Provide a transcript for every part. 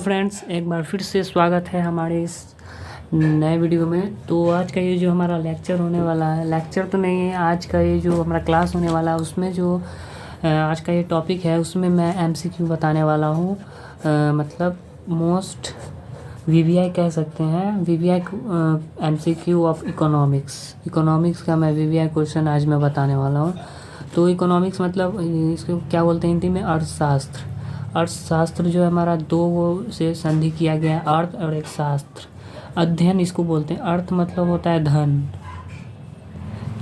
Friends, एक बार फिर से स्वागत है हमारे इस नए वीडियो में। तो आज का ये जो हमारा लेक्चर होने वाला है, लेक्चर तो नहीं है, आज का ये जो हमारा क्लास होने वाला है उसमें जो आज का ये टॉपिक है उसमें मैं एमसीक्यू बताने वाला हूँ। मतलब मोस्ट वीवीआई कह सकते हैं, वीवीआई एमसीक्यू ऑफ इकोनॉमिक्स का मैं वीवीआई क्वेश्चन आज मैं बताने वाला हूँ। तो इकोनॉमिक्स मतलब इसको क्या बोलते हैं हिंदी में, अर्थशास्त्र जो है हमारा दो से संधि किया गया है, अर्थ और एक शास्त्र, अध्ययन इसको बोलते हैं। अर्थ मतलब होता है धन,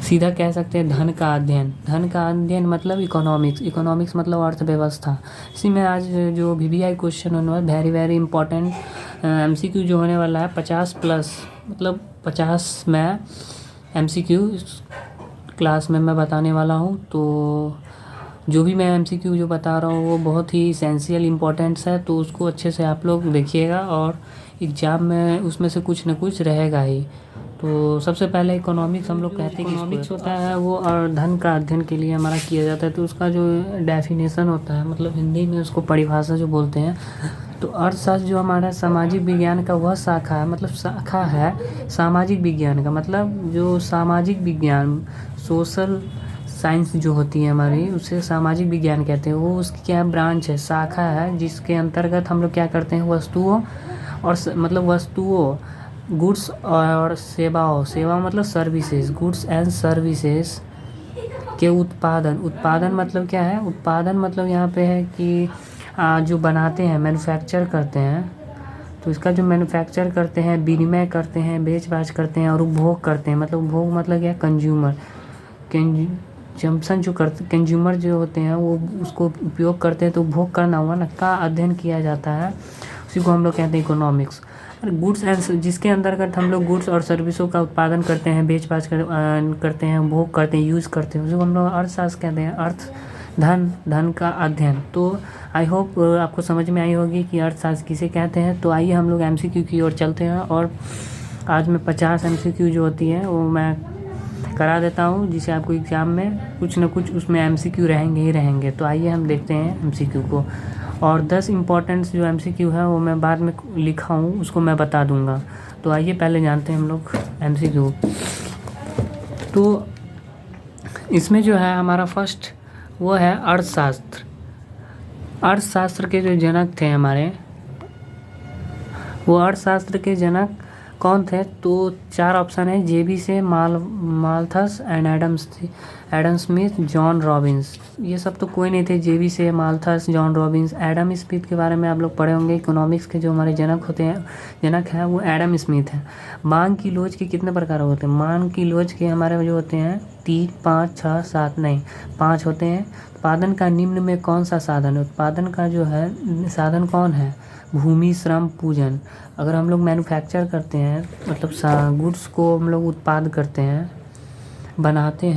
सीधा कह सकते हैं धन का अध्ययन मतलब इकोनॉमिक्स मतलब अर्थव्यवस्था। इसी में आज जो वीवीआई क्वेश्चन होने वाला वेरी वेरी इंपॉर्टेंट एमसीक्यू जो होने वाला है 50 प्लस, मतलब 50 में एमसीक्यू क्लास में मैं बताने वाला हूँ। तो जो भी मैं एमसीक्यू जो बता रहा हूँ वो बहुत ही एसेंशियल इम्पोर्टेंट्स है, तो उसको अच्छे से आप लोग देखिएगा और एग्ज़ाम में उसमें से कुछ न कुछ रहेगा ही। तो सबसे पहले इकोनॉमिक्स हम लोग कहते हैं कि इकोनॉमिक्स होता है वो और धन का अध्ययन के लिए हमारा किया जाता है। तो उसका जो डेफिनेशन होता है, मतलब हिंदी में उसको परिभाषा जो बोलते हैं, तो अर्थशास्त्र जो हमारा सामाजिक विज्ञान का वह शाखा है, मतलब शाखा है सामाजिक विज्ञान का, मतलब जो सामाजिक विज्ञान सोशल साइंस जो होती है हमारी, उसे सामाजिक विज्ञान कहते हैं। वो उसकी क्या ब्रांच है, शाखा है, जिसके अंतर्गत हम लोग क्या करते हैं, वस्तुओं और मतलब वस्तुओं, गुड्स और सेवा मतलब सर्विसेज, गुड्स एंड सर्विसेज के उत्पादन मतलब क्या है, उत्पादन मतलब यहाँ पे है कि जो बनाते हैं, मैन्युफैक्चर करते हैं, तो इसका जो मैन्युफैक्चर करते हैं, विनिमय करते हैं, बेच-बाच करते हैं और उपभोग करते हैं। मतलब उपभोग मतलब क्या, कंज्यूमर जो करते, कंज्यूमर जो होते हैं वो उसको उपयोग करते हैं, तो उपभोग करना हुआ ना, का अध्ययन किया जाता है, उसी को हम लोग कहते हैं इकोनॉमिक्स। गुड्स एंड, जिसके अंतर्गत हम लोग गुड्स और सर्विसों का उत्पादन करते हैं, बेच-बाच करते हैं, उपभोग करते हैं, यूज़ करते हैं, उसी को हम लोग अर्थशास्त्र कहते हैं। धन का अध्ययन। तो आई होप आपको समझ में आई होगी कि अर्थशास्त्र किसे कहते हैं। तो आइए हम लोग एमसीक्यू की ओर चलते हैं, और आज मैं 50 एमसीक्यू जो होती है वो मैं करा देता हूँ, जिसे आपको एग्ज़ाम में कुछ न कुछ उसमें एमसीक्यू रहेंगे ही रहेंगे। तो आइए हम देखते हैं एमसीक्यू को, और 10 इम्पोर्टेंट्स जो एमसीक्यू है वो मैं बाद में लिखा हूँ उसको मैं बता दूँगा। तो आइए पहले जानते हैं हम लोग एमसीक्यू। तो इसमें जो है हमारा फर्स्ट वो है अर्थशास्त्र के जो जनक थे हमारे, वो अर्थशास्त्र के जनक कौन थे? तो 4 ऑप्शन है, जेबी से, Malthus and Adam Smith, John Robins. ये सब तो कोई नहीं थे, जेबी से, Malthus, John Robins. Adam Smith के बारे में आप लोग पढ़े होंगे, इकोनॉमिक्स के जो हमारे जनक हैं वो एडम स्मिथ हैं। मांग की लोच के कितने प्रकार होते हैं? मांग की लोच के हमारे जो होते हैं 3, 5, 6, 7 नहीं 5 होते हैं। उत्पादन का निम्न में कौन सा साधन है? उत्पादन का जो है साधन कौन है? भूमि, श्रम, पूंजन। अगर हम लोग मैन्युफैक्चर करते हैं, मतलब गुड्स को हम लोग उत्पाद करते हैं, बनाते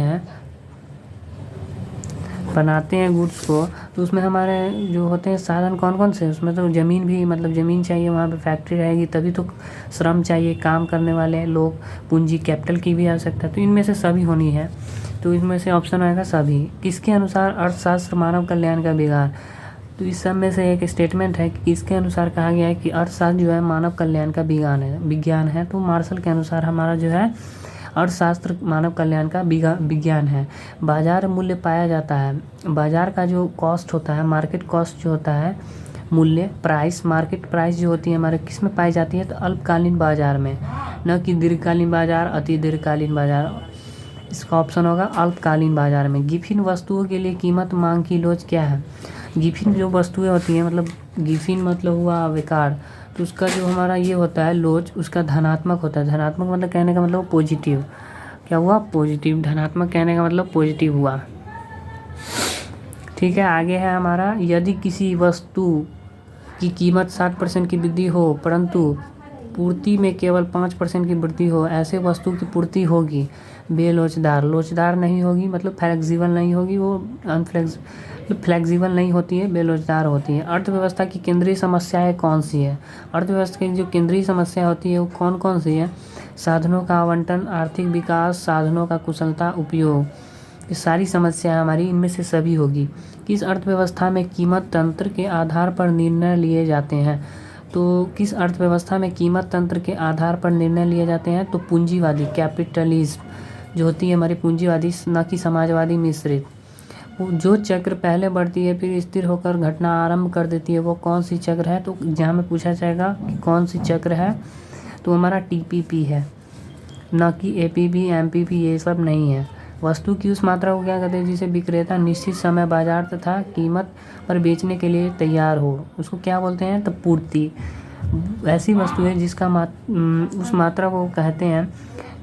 हैं गुड्स को, तो उसमें हमारे जो होते हैं साधन कौन कौन से? उसमें तो ज़मीन भी, मतलब ज़मीन चाहिए, वहाँ पे फैक्ट्री रहेगी तभी तो श्रम चाहिए, काम करने वाले लोग, पूंजी, कैपिटल की भी आवश्यकता। तो इनमें से सभी होनी है, तो इसमें से ऑप्शन आएगा सभी। किसके अनुसार अर्थशास्त्र मानव कल्याण का विज्ञान? तो इस सब में से एक स्टेटमेंट है कि इसके अनुसार कहा गया है कि अर्थशास्त्र जो है मानव कल्याण का विज्ञान है। तो मार्शल के अनुसार हमारा जो है अर्थशास्त्र मानव कल्याण का विज्ञान है। बाजार मूल्य पाया जाता है, बाजार का जो कॉस्ट होता है, मार्केट कॉस्ट जो होता है, मूल्य प्राइस, मार्केट प्राइस जो होती है हमारे किस में पाई जाती है? तो अल्पकालीन बाजार में, न कि दीर्घकालीन बाजार, अति दीर्घकालीन बाजार। इसका ऑप्शन होगा अल्पकालीन बाजार में। गिफिन वस्तुओं के लिए कीमत मांग की लोच क्या है? गिफिन जो वस्तुएं होती हैं, मतलब गिफिन मतलब हुआ विकार, तो उसका जो हमारा ये होता है लोच, उसका धनात्मक होता है। धनात्मक मतलब कहने का मतलब पॉजिटिव, क्या हुआ? पॉजिटिव। धनात्मक कहने का मतलब पॉजिटिव हुआ। ठीक है, आगे है हमारा, यदि किसी वस्तु की कीमत 60% की वृद्धि हो परंतु पूर्ति में केवल 5% की वृद्धि हो, ऐसे वस्तु की पूर्ति होगी लोचदार नहीं होगी, मतलब फ्लेक्सिबल नहीं होगी, वो फ्लेक्सिबल नहीं होती है, बेलोचदार होती है। अर्थव्यवस्था की केंद्रीय समस्याएं कौन सी है? अर्थव्यवस्था की जो केंद्रीय समस्या होती है वो कौन कौन सी है? साधनों का आवंटन, आर्थिक विकास, साधनों का कुशलता उपयोग। ये सारी समस्याएं हमारी इनमें से सभी होगी। किस अर्थव्यवस्था में कीमत तंत्र के आधार पर निर्णय लिए जाते हैं? तो किस अर्थव्यवस्था में कीमत तंत्र के आधार पर निर्णय लिए जाते हैं? तो पूंजीवादी, कैपिटलिज्म जो होती है हमारी पूंजीवादी, न कि समाजवादी मिश्रित। जो चक्र पहले बढ़ती है फिर स्थिर होकर घटना आरंभ कर देती है वो कौन सी चक्र है? तो जहाँ में पूछा जाएगा कि कौन सी चक्र है, तो हमारा टीपीपी है, न कि एपीपी एमपीपी, ये सब नहीं है। वस्तु की उस मात्रा को क्या कहते हैं जिसे विक्रेता निश्चित समय बाजार तथा कीमत पर बेचने के लिए तैयार हो, उसको क्या बोलते हैं? तो पूर्ति। ऐसी वस्तु है जिसका उस मात्रा को कहते हैं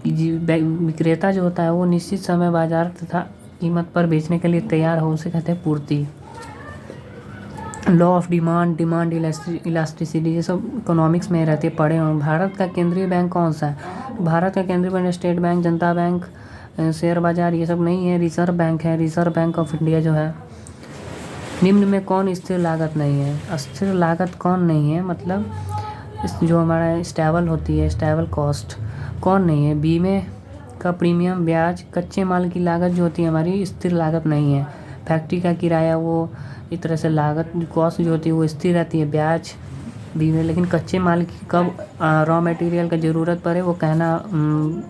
कि विक्रेता जो होता है वो निश्चित समय बाजार तथा कीमत पर बेचने के लिए तैयार हो, उसे कहते हैं पूर्ति। Law of demand, demand elasticity, ये सब इकोनॉमिक्स में रहते पढ़े हों। भारत का केंद्रीय बैंक कौन सा है? भारत का केंद्रीय बैंक स्टेट बैंक, जनता बैंक, शेयर बाजार, ये सब नहीं है, रिजर्व बैंक है, रिजर्व बैंक ऑफ इंडिया जो है। निम्न में कौन स्थिर लागत नहीं है? स्थिर लागत कौन नहीं है, मतलब जो हमारा स्टेबल होती है, स्टेबल कॉस्ट कौन नहीं है? बीमे का प्रीमियम, ब्याज, कच्चे माल की लागत जो होती है हमारी स्थिर लागत नहीं है। फैक्ट्री का किराया, वो इस तरह से लागत कॉस्ट जो होती है वो स्थिर रहती है, ब्याज बीमे। लेकिन कच्चे माल की कब रॉ मटेरियल का ज़रूरत पड़े वो कहना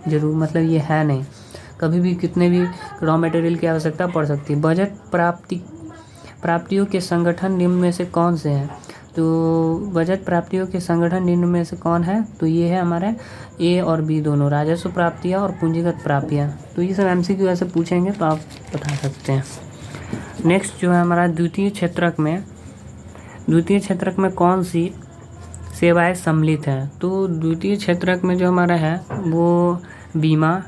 जरूर, मतलब ये है नहीं, कभी भी कितने भी रॉ मटेरियल की आवश्यकता पड़ सकती है। बजट प्राप्तियों के संगठन निम्न में से कौन से हैं? तो बजट प्राप्तियों के संगठन निम्न में से कौन है? तो ये है हमारे ए और बी दोनों, राजस्व प्राप्तियाँ और पूंजीगत प्राप्तियाँ। तो ये सब एमसीक्यू ऐसे पूछेंगे तो आप बता सकते हैं। नेक्स्ट जो है हमारा द्वितीय क्षेत्रक में कौन सी सेवाएं सम्मिलित हैं? तो द्वितीय क्षेत्रक में जो हमारा है वो बीमा,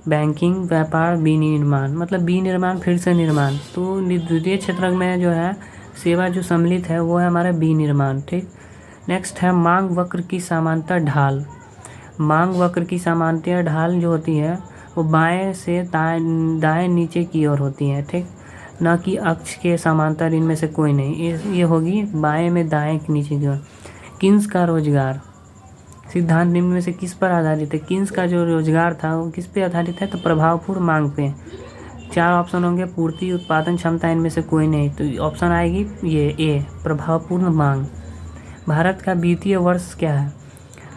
बैंकिंग, व्यापार, विनिर्माण, मतलब विनिर्माण फिर से निर्माण। तो द्वितीय क्षेत्रक में जो है सेवा जो सम्मिलित है वो है हमारा विनिर्माण। ठीक। नेक्स्ट है मांग वक्र की समांतर ढाल। मांग वक्र की समांतर ढाल जो होती है वो बाएं से दाएं नीचे की ओर होती है। ठीक, न कि अक्ष के समांतर, इनमें से कोई नहीं। ये होगी बाएं में दाएं नीचे की ओर। किन्स का रोजगार सिद्धांत निम्न में से किस पर आधारित है? किन्स का जो रोजगार था वो किस पे आधारित है? तो प्रभावपूर्ण मांग पे। 4 ऑप्शन होंगे, पूर्ति, उत्पादन क्षमता, इनमें से कोई नहीं। तो ऑप्शन आएगी ये ए, प्रभावपूर्ण मांग। भारत का वित्तीय वर्ष क्या है?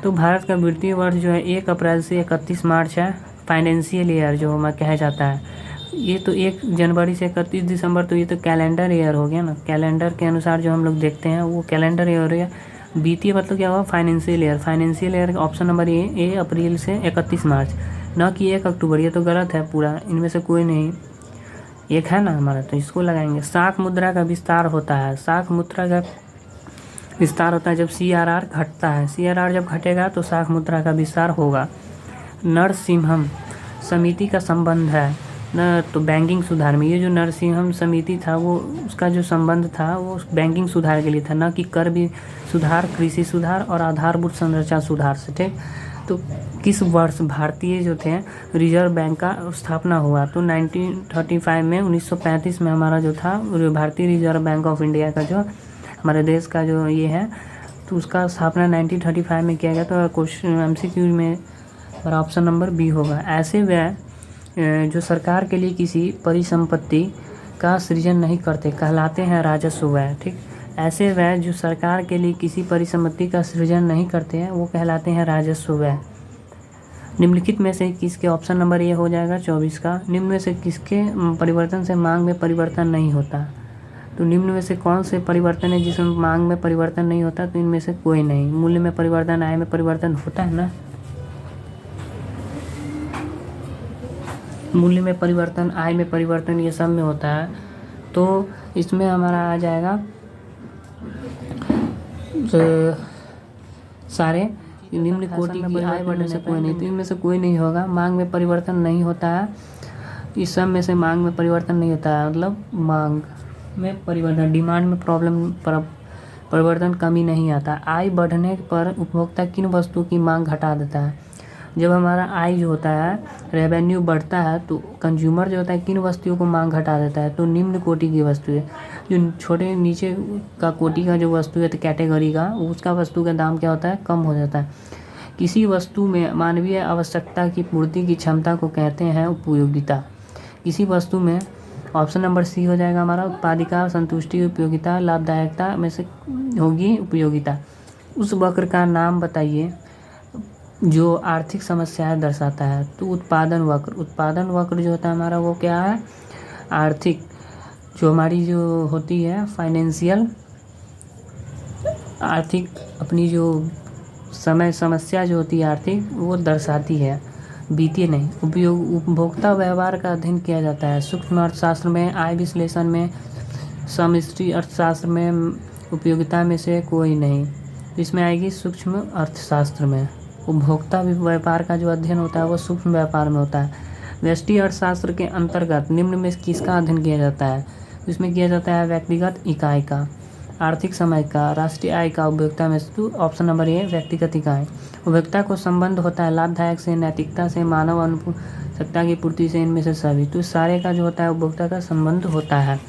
तो भारत का वित्तीय वर्ष जो है 1 अप्रैल से 31 मार्च है। फाइनेंशियल ईयर जो हमें कहा जाता है, ये तो 1 जनवरी से 31 दिसंबर, तो ये तो कैलेंडर ईयर हो गया ना। कैलेंडर के अनुसार जो हम लोग देखते हैं वो कैलेंडर ईयर हो गया। वित्तीय मतलब क्या हुआ? Financial year. Financial year option number A अप्रैल से 31 मार्च, न कि 1 अक्टूबर। ये तो गलत है पूरा, इनमें से कोई नहीं। एक है ना हमारा, तो इसको लगाएंगे। शाख मुद्रा का विस्तार होता है। शाख मुद्रा का विस्तार होता है जब CRR घटता है। CRR जब घटेगा तो शाख मुद्रा का विस्तार होगा। नरसिम्हम समिति का संबंध है न तो बैंकिंग सुधार में। ये जो नरसिम्हम समिति था वो उसका जो संबंध था वो बैंकिंग सुधार के लिए था, न कि कर भी सुधार, कृषि सुधार और आधारभूत संरचना सुधार से। ठीक। तो किस वर्ष भारतीय जो थे रिजर्व बैंक का स्थापना हुआ? तो 1935 में, 1935 में हमारा जो था भारतीय रिजर्व बैंक ऑफ इंडिया का जो हमारे देश का जो ये है, तो उसका स्थापना 1935 में किया गया। तो क्वेश्चन MCQ में हमारा ऑप्शन नंबर बी होगा। ऐसे व्यय जो सरकार के लिए किसी परिसंपत्ति का सृजन नहीं करते कहलाते हैं राजस्व व्यय। ठीक। ऐसे व्यय जो सरकार के लिए किसी परिसंपत्ति का सृजन नहीं करते हैं वो कहलाते हैं राजस्व व्यय। निम्नलिखित में से किसके, ऑप्शन नंबर ए हो जाएगा 24 का, निम्न में से किसके परिवर्तन से मांग में परिवर्तन नहीं होता? तो निम्न में से कौन से परिवर्तन है जिसमें मांग में परिवर्तन नहीं होता? तो इनमें से कोई नहीं। मूल्य में परिवर्तन, आय में परिवर्तन होता है ना, मूल्य में परिवर्तन, आय में परिवर्तन, ये सब में होता है। तो इसमें हमारा आ जाएगा सारे निम्न कोटि की आय बढ़ने से कोई नहीं। तो इनमें से कोई नहीं होगा। मांग में परिवर्तन नहीं होता है, इस सब में से मांग में परिवर्तन नहीं होता है, मतलब मांग में परिवर्तन, डिमांड में परिवर्तन कमी नहीं आता। आय बढ़ने पर उपभोक्ता किन वस्तुओं की मांग घटा देता है? जब हमारा आय जो होता है, रेवेन्यू बढ़ता है, तो कंज्यूमर जो होता है किन वस्तुओं को मांग घटा देता है? तो निम्न कोटि की वस्तु है। जो छोटे नीचे का कोटि का जो वस्तु है, तो कैटेगरी का, उसका वस्तु का दाम क्या होता है? कम हो जाता है। किसी वस्तु में मानवीय आवश्यकता की पूर्ति की क्षमता को कहते हैं उपयोगिता। किसी वस्तु में, ऑप्शन नंबर सी हो जाएगा हमारा, उत्पादिका, संतुष्टि, उपयोगिता, लाभदायकता में से होगी उपयोगिता। उस वक्र का नाम बताइए जो आर्थिक समस्याएं दर्शाता है। तो उत्पादन वक्र जो होता है हमारा वो क्या है, आर्थिक जो हमारी जो होती है फाइनेंशियल आर्थिक अपनी जो समस्या जो होती है आर्थिक वो दर्शाती है, वित्तीय नहीं। उपभोक्ता व्यवहार का अध्ययन किया जाता है सूक्ष्म अर्थशास्त्र में, आय विश्लेषण में, समष्टि अर्थशास्त्र में, उपयोगिता में से कोई नहीं। इसमें आएगी सूक्ष्म अर्थशास्त्र में। उपभोक्ता व्यापार का जो अध्ययन होता है वो सूक्ष्म व्यापार में होता है। व्यष्टि अर्थशास्त्र के अंतर्गत निम्न में किसका अध्ययन किया जाता है, इसमें किया जाता है व्यक्तिगत इकाई का, आर्थिक समय का, राष्ट्रीय आय का, उपभोक्ता में। तो ऑप्शन नंबर ए व्यक्तिगत इकाई। उपभोक्ता को संबंध होता है लाभदायक से, नैतिकता से, मानव आवश्यकता की पूर्ति से, इनमें से सभी। तो सारे का जो होता है उपभोक्ता का संबंध होता है।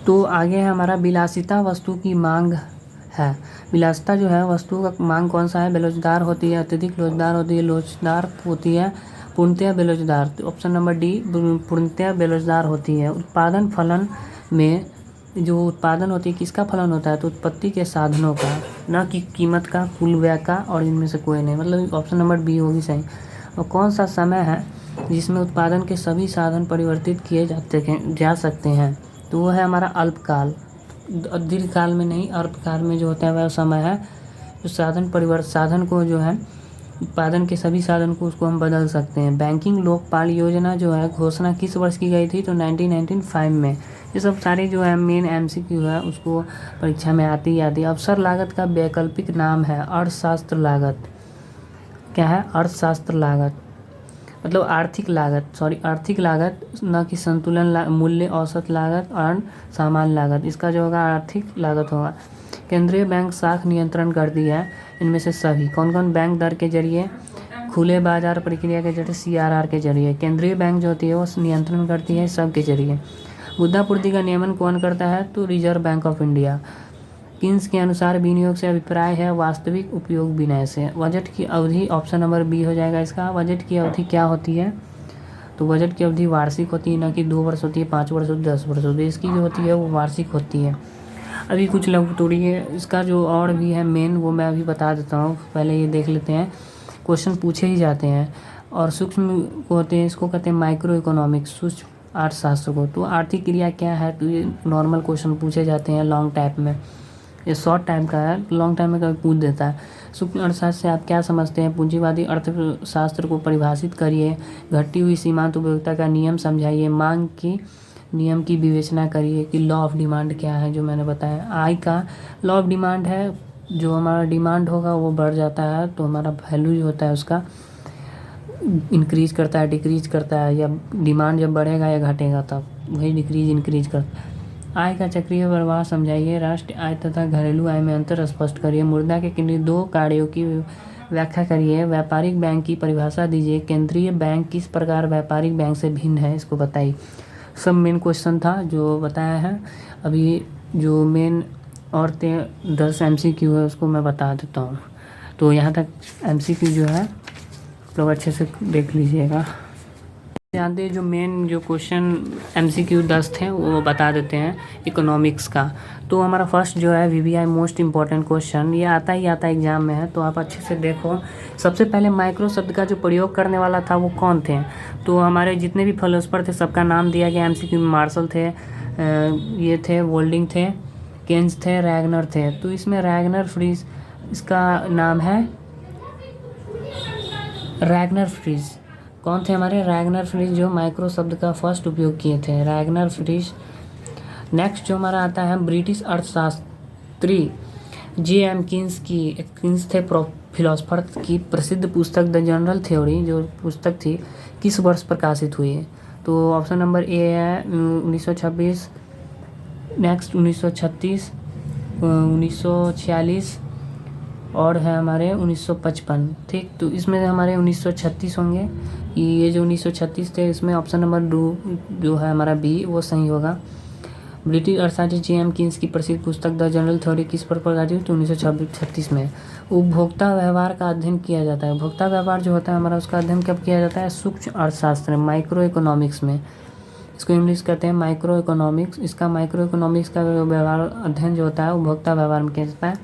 तो आगे है हमारा विलासिता वस्तु की मांग है। विलासिता जो है वस्तु का मांग कौन सा है, बेरोजगार होती है, अत्यधिक लोचदार होती है, लोचदार होती है, पूर्णतया बेरोजगार। तो ऑप्शन नंबर डी पूर्णतया बेरोजगार होती है। उत्पादन फलन में जो उत्पादन होती है किसका फलन होता है, तो उत्पत्ति के साधनों का, न कि कीमत का, कुल व्यय का, और इनमें से कोई नहीं। मतलब ऑप्शन नंबर बी होगी सही। और कौन सा समय है जिसमें उत्पादन के सभी साधन परिवर्तित किए जा सकते हैं, तो वो है हमारा अल्पकाल। दीर्घकाल में नहीं, अल्पकाल में जो होता है वह समय है जो साधन को जो है उत्पादन के सभी साधन को उसको हम बदल सकते हैं। बैंकिंग लोकपाल योजना जो है घोषणा किस वर्ष की गई थी, तो 1995 में। ये सब सारे जो है मेन MCQ है उसको परीक्षा में आती है। अवसर लागत का वैकल्पिक नाम है अर्थशास्त्र लागत। क्या है, अर्थशास्त्र लागत मतलब आर्थिक लागत, न कि संतुलन मूल्य, औसत लागत और सामान्य लागत। इसका जो होगा आर्थिक लागत होगा। केंद्रीय बैंक साख नियंत्रण करती है इनमें से सभी। कौन कौन, बैंक दर के जरिए, खुले बाजार प्रक्रिया के जरिए, CRR के जरिए। केंद्रीय बैंक जो होती है वो नियंत्रण करती है सब के जरिए। मुद्रा पूर्ति का नियमन कौन करता है, तो reserve bank of India. Keynes के अनुसार विनियोग से अभिप्राय है वास्तविक उपयोग विनय से। बजट की अवधि ऑप्शन नंबर बी हो जाएगा इसका। बजट की अवधि क्या होती है, तो बजट की अवधि वार्षिक होती है, न कि 2 वर्ष होती है, 5 वर्ष होती है, 10 वर्ष होती है। इसकी जो होती है वो वार्षिक होती है। अभी कुछ लोग थोड़ी है इसका जो और भी है मेन वो मैं अभी बता देता हूँ। पहले ये देख लेते हैं, क्वेश्चन पूछे ही जाते हैं। और सूक्ष्म होते हैं, इसको कहते हैं माइक्रो इकोनॉमिक्स, सूक्ष्म अर्थशास्त्र को। तो आर्थिक क्रिया क्या है, तो ये नॉर्मल क्वेश्चन पूछे जाते हैं लॉन्ग टाइप में। ये शॉर्ट टाइम का है, लॉन्ग टाइम में कभी पूछ देता है। सूक्ष्म अर्थशास्त्र से आप क्या समझते हैं, पूंजीवादी अर्थशास्त्र को परिभाषित करिए, घटती हुई सीमांत उपयोगिता का नियम समझाइए, मांग की नियम की विवेचना करिए कि लॉ ऑफ डिमांड क्या है जो मैंने बताया। आय का लॉ ऑफ डिमांड है, जो हमारा डिमांड होगा वो बढ़ जाता है तो हमारा वैल्यू जो होता है उसका इंक्रीज करता है, डिक्रीज करता है, या डिमांड जब बढ़ेगा या घटेगा तब वही डिक्रीज इंक्रीज करता है। आय का चक्रीय प्रवाह समझाइए, राष्ट्रीय आय तथा घरेलू आय में अंतर स्पष्ट करिए, मुद्रा के किन्हीं 2 कार्यों की व्याख्या करिए, व्यापारिक बैंक की परिभाषा दीजिए, केंद्रीय बैंक किस प्रकार व्यापारिक बैंक से भिन्न है इसको बताइए। सब मेन क्वेश्चन था जो बताया है। अभी जो मेन और 10 MCQ है उसको मैं बता देता हूँ। तो यहाँ तक MCQ जो है लोग अच्छे से देख लीजिएगा। जानते हैं जो मेन जो क्वेश्चन MCQ 10 थे वो बता देते हैं इकोनॉमिक्स का। तो हमारा फर्स्ट जो है VBI मोस्ट इम्पॉर्टेंट क्वेश्चन, ये आता ही आता एग्जाम में है तो आप अच्छे से देखो। सबसे पहले माइक्रो शब्द का जो प्रयोग करने वाला था वो कौन थे, तो हमारे जितने भी फिलोसफर थे सबका नाम दिया गया MCQ में। मार्शल थे, ये थे वोल्डिंग थे, केन्स थे, रैगनर थे। तो इसमें रैगनर फ्रीज इसका नाम है, रैगनर फ्रीज कौन थे हमारे, रैगनर फ्रीज जो माइक्रो शब्द का फर्स्ट उपयोग किए थे, रैगनर फ्रीज। नेक्स्ट जो हमारा आता है ब्रिटिश अर्थशास्त्री J.M. किन्स थे फिलोसफर की प्रसिद्ध पुस्तक द जनरल थ्योरी जो पुस्तक थी किस वर्ष प्रकाशित हुई है, तो ऑप्शन नंबर ए है 1926, नेक्स्ट 1936, 1946 और है हमारे 1955। ठीक, तो इसमें हमारे 1936 होंगे। ये जो 1936 थे इसमें ऑप्शन नंबर 2 जो है हमारा बी वो सही होगा। ब्रिटिश अर्थशास्त्री J.M. किन्स की प्रसिद्ध पुस्तक द जनरल थ्योरी किस पर प्रकाशित हुई, तो 1936 में। उपभोक्ता व्यवहार का अध्ययन किया जाता है, उपभोक्ता व्यवहार जो होता है हमारा उसका अध्ययन कब किया जाता है, सूक्ष्म अर्थशास्त्र माइक्रो इकोनॉमिक्स में। इसको इंग्लिश कहते हैं माइक्रो इकोनॉमिक्स। इसका माइक्रो इकोनॉमिक्स का व्यवहार अध्ययन जो होता है उपभोक्ता व्यवहार में किया जाता है।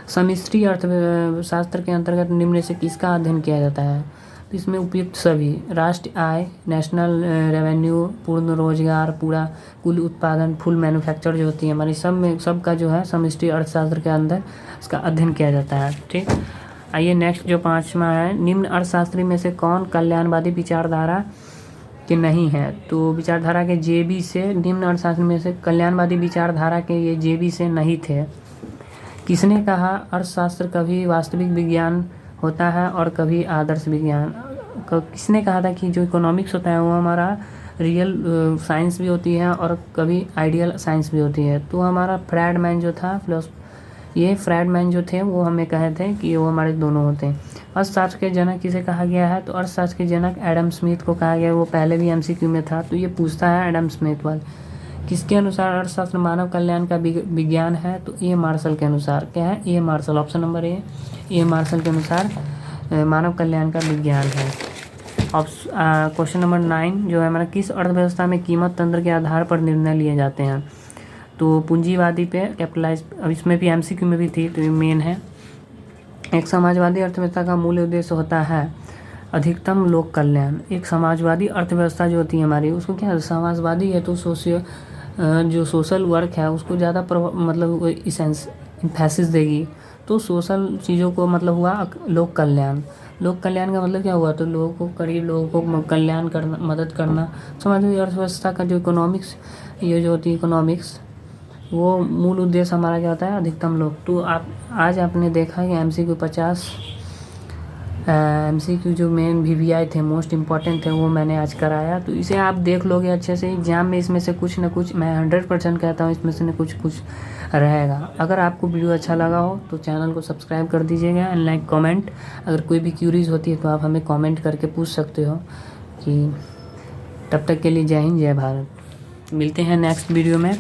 समष्टि अर्थशास्त्र के अंतर्गत निम्न से किसका अध्ययन किया जाता है? तो इसमें उपयुक्त सभी, राष्ट्रीय आय, नेशनल रेवेन्यू, पूर्ण रोजगार, पूरा कुल उत्पादन, फुल मैन्युफैक्चर जो होती है हमारी, सब में सबका जो है समष्टि अर्थशास्त्र के अंदर इसका अध्ययन किया जाता है। ठीक, आइए नेक्स्ट जो 5वां है, निम्न अर्थशास्त्री में से कौन कल्याणवादी विचारधारा के नहीं है? तो विचारधारा के जेबी से, निम्न अर्थशास्त्र में से कल्याणवादी विचारधारा के ये जेबी से नहीं थे। किसने कहा अर्थशास्त्र कभी वास्तविक विज्ञान होता है और कभी आदर्श विज्ञान? किसने कहा था कि जो इकोनॉमिक्स होता है वो हमारा रियल साइंस भी होती है और कभी आइडियल साइंस भी होती है? तो हमारा फ्रैडमैन जो था ये फ्रैडमैन जो थे वो हमें कहे थे कि वो हमारे दोनों होते हैं। अर्थशास्त्र के जनक किसे कहा गया है? तो अर्थशास्त्र के जनक एडम स्मिथ को कहा गया। वो पहले भी एमसीक्यू में था, तो ये पूछता है एडम स्मिथ वाले। किसके अनुसार अर्थशास्त्र मानव कल्याण का विज्ञान है? तो ए मार्शल के अनुसार। क्या है? A Marshall, option number A Marshall के अनुसार मानव कल्याण का विज्ञान है। क्वेश्चन नंबर 9 जो है हमारा, किस अर्थव्यवस्था में कीमत तंत्र के आधार पर निर्णय लिए जाते हैं? तो पूंजीवादी पे कैपिटलाइज, अब इसमें भी एमसीक्यू में भी थी तो ये मेन है। एक समाजवादी अर्थव्यवस्था का मूल उद्देश्य होता है अधिकतम लोक कल्याण। एक समाजवादी अर्थव्यवस्था जो होती है हमारी, उसको क्या समाजवादी है तो जो सोशल वर्क है उसको ज़्यादा मतलब इम्फेसिस देगी। तो सोशल चीज़ों को मतलब हुआ लोक कल्याण। लोक कल्याण का मतलब क्या हुआ? तो लोगों को, गरीब लोगों को कल्याण करना, मदद करना। समाजवादी अर्थव्यवस्था का जो इकोनॉमिक्स, ये जो होती है इकोनॉमिक्स, वो मूल उद्देश्य हमारा क्या होता है? अधिकतम लोग। तो आज आपने देखा कि एमसीक्यू 50 एमसीक्यू जो मेन वीवीआई थे, मोस्ट इम्पॉर्टेंट थे, वो मैंने आज कराया। तो इसे आप देख लोगे अच्छे से, एग्जाम में इसमें से कुछ ना कुछ, मैं 100% कहता हूँ इसमें से न कुछ रहेगा। अगर आपको वीडियो अच्छा लगा हो तो चैनल को सब्सक्राइब कर दीजिएगा एंड लाइक कमेंट। अगर कोई भी क्यूरीज होती है तो आप हमें कमेंट करके पूछ सकते हो। कि तब तक के लिए जय हिंद, जय भारत। मिलते हैं नेक्स्ट वीडियो में।